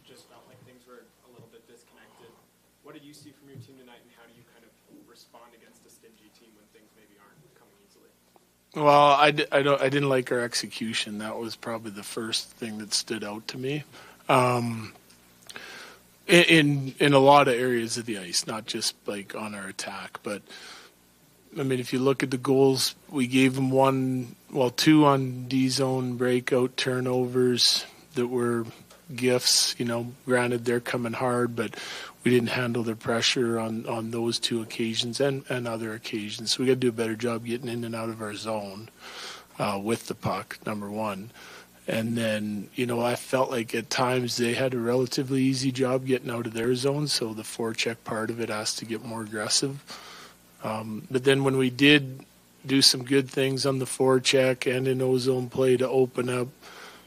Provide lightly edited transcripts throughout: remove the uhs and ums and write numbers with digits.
just felt like things were a little bit disconnected. What did you see from your team tonight, and how do you kind of respond against a stingy team when things maybe aren't coming easily? Well, I didn't like our execution. That was probably the first thing that stood out to me. In a lot of areas of the ice, not just like on our attack, but I mean, if you look at the goals, we gave them two on D-zone breakout turnovers that were gifts. Granted they're coming hard, but we didn't handle their pressure on those two occasions and other occasions. So we got to do a better job getting in and out of our zone with the puck, number one. And then, I felt like at times they had a relatively easy job getting out of their zone, so the forecheck part of it has to get more aggressive. But then when we did do some good things on the forecheck and in O-zone play to open up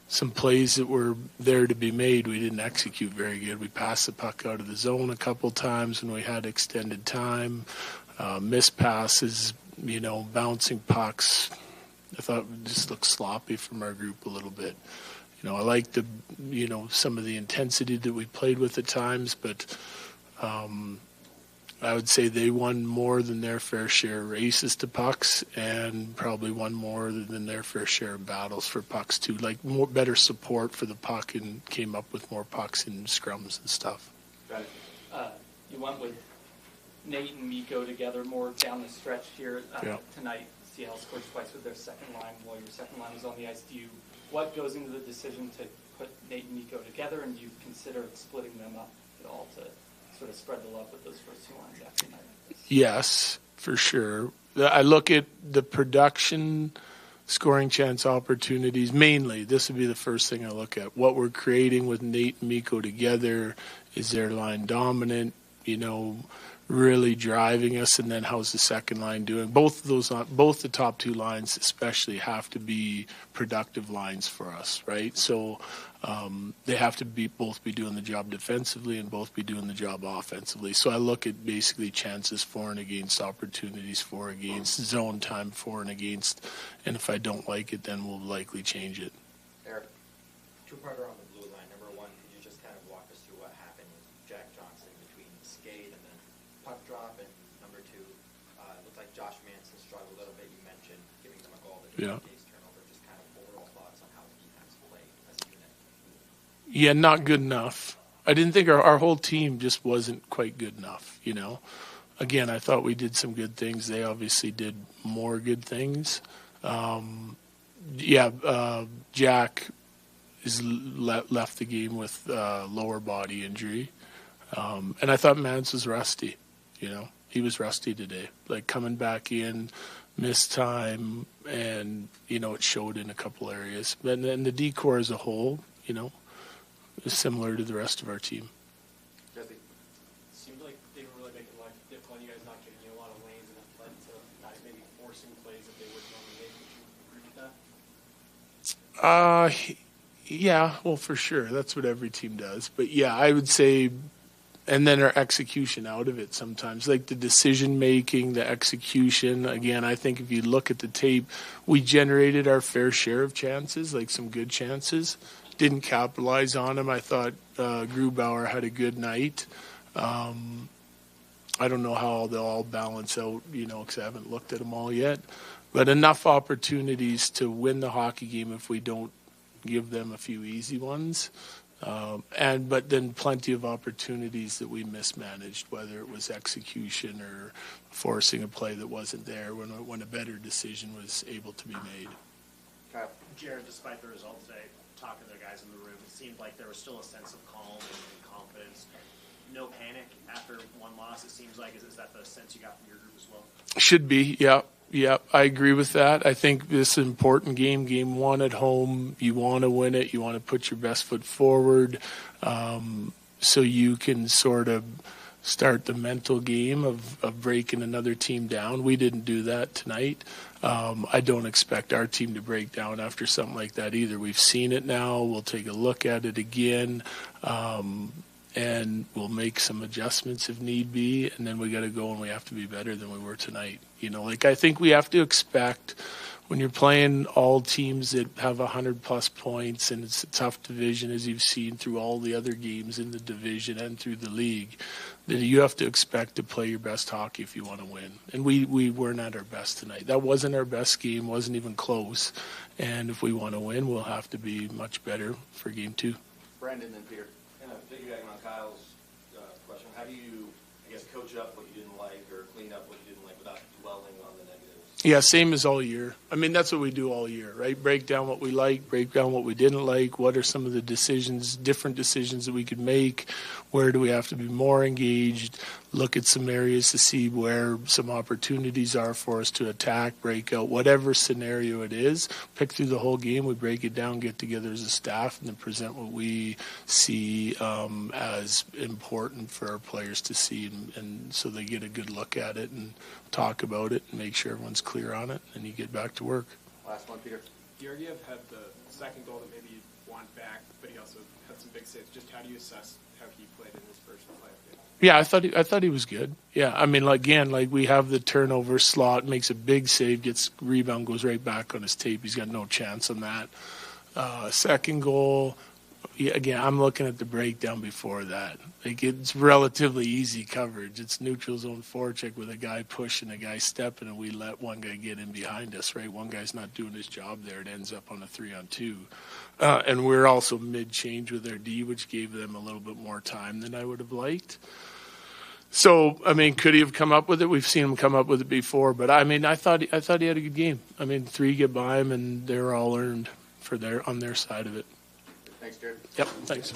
some plays that were there to be made, we didn't execute very good. We passed the puck out of the zone a couple times when we had extended time, missed passes, bouncing pucks. I thought it just looked sloppy from our group a little bit. I liked some of the intensity that we played with at times, but I would say they won more than their fair share of races to pucks, and probably won more than their fair share of battles for pucks too. Like better support for the puck, and came up with more pucks in scrums and stuff. Got it. You went with Nate and Mikko together more down the stretch here tonight. Seattle scored twice with their second line while your second line was on the ice. What goes into the decision to put Nate and Nico together, and do you consider splitting them up at all to sort of spread the love with those first two lines after tonight? Yes, for sure. I look at the production, scoring chance opportunities mainly. This would be the first thing I look at. What we're creating with Nate and Mikko together, is their line dominant? Really driving us, and then how's the second line doing? Both the top two lines especially have to be productive lines for us, right? So they have to both be doing the job defensively and both be doing the job offensively. So I look at basically chances for and against, opportunities for and against, zone time for and against, and if I don't like it, then we'll likely change it. Eric, two-parter on the blue line. Number one, could you just kind of walk us through what happened with Jack Johnson between skate and then puck drop? And number two, it looked like Josh Manson struggled a little bit. You mentioned giving them a goal, but day's turnover. Just kind of overall thoughts on how the defense played as a unit. Yeah, not good enough. I didn't think our whole team just wasn't quite good enough, Again, I thought we did some good things. They obviously did more good things. Jack is left the game with lower body injury. And I thought Mance was rusty, He was rusty today. Like coming back in, missed time, and, it showed in a couple areas. And then the D-core as a whole, is similar to the rest of our team. Jesse, it seemed like they were really making life difficult. You guys not giving you a lot of lanes, and it led to guys maybe forcing plays that they wouldn't normally make. Would you agree with that? Yeah, well, for sure. That's what every team does. But, yeah, I would say, and then our execution out of it sometimes. Like the decision-making, the execution. Again, I think if you look at the tape, we generated our fair share of chances, like some good chances. Didn't capitalize on them. I thought Grubauer had a good night. I don't know how they'll all balance out, because I haven't looked at them all yet. But enough opportunities to win the hockey game if we don't give them a few easy ones. But then plenty of opportunities that we mismanaged, whether it was execution or forcing a play that wasn't there when a better decision was able to be made. Kyle. Jared, despite the result today, talking to the guys in the room, it seemed like there was still a sense of calm and confidence. No panic after one loss, it seems like. Is that the sense you got from your group as well? Should be, yeah. Yeah, I agree with that. I think this is an important game one at home. You want to win it. You want to put your best foot forward so you can sort of start the mental game of breaking another team down. We didn't do that tonight. I don't expect our team to break down after something like that either. We've seen it now. We'll take a look at it again. and we'll make some adjustments if need be, and then we got to go and we have to be better than we were tonight. I think we have to expect when you're playing all teams that have 100+ points, and it's a tough division, as you've seen through all the other games in the division and through the league, that you have to expect to play your best hockey if you want to win. And we weren't at our best tonight. That wasn't our best game, wasn't even close. And if we want to win, we'll have to be much better for game 2. Brandon and Peter, kind of piggybacking on Kyle's question, how do you, coach up what you didn't like or clean up what you didn't like without dwelling on the negatives? Yeah, same as all year. That's what we do all year, right? Break down what we like, break down what we didn't like, what are some of the different decisions that we could make, where do we have to be more engaged, look at some areas to see where some opportunities are for us to attack, break out, whatever scenario it is, pick through the whole game, we break it down, get together as a staff, and then present what we see as important for our players to see, and so they get a good look at it and talk about it and make sure everyone's clear on it, and you get back to work. Last one, Peter. Georgiev had the second goal that maybe you want back, but he also had some big saves. Just how do you assess how he played in his first playoff game? Yeah, I thought he was good. Yeah, we have the turnover slot, makes a big save, gets rebound, goes right back on his tape. He's got no chance on that. Second goal, yeah, again, I'm looking at the breakdown before that. It's relatively easy coverage. It's neutral zone forecheck with a guy pushing, a guy stepping, and we let one guy get in behind us, right? One guy's not doing his job there. It ends up on a 3-on-2. And we're also mid-change with our D, which gave them a little bit more time than I would have liked. So, could he have come up with it? We've seen him come up with it before, but I thought he had a good game. 3 get by him, and they're all earned on their side of it. Thanks, Jared. Yep, thanks.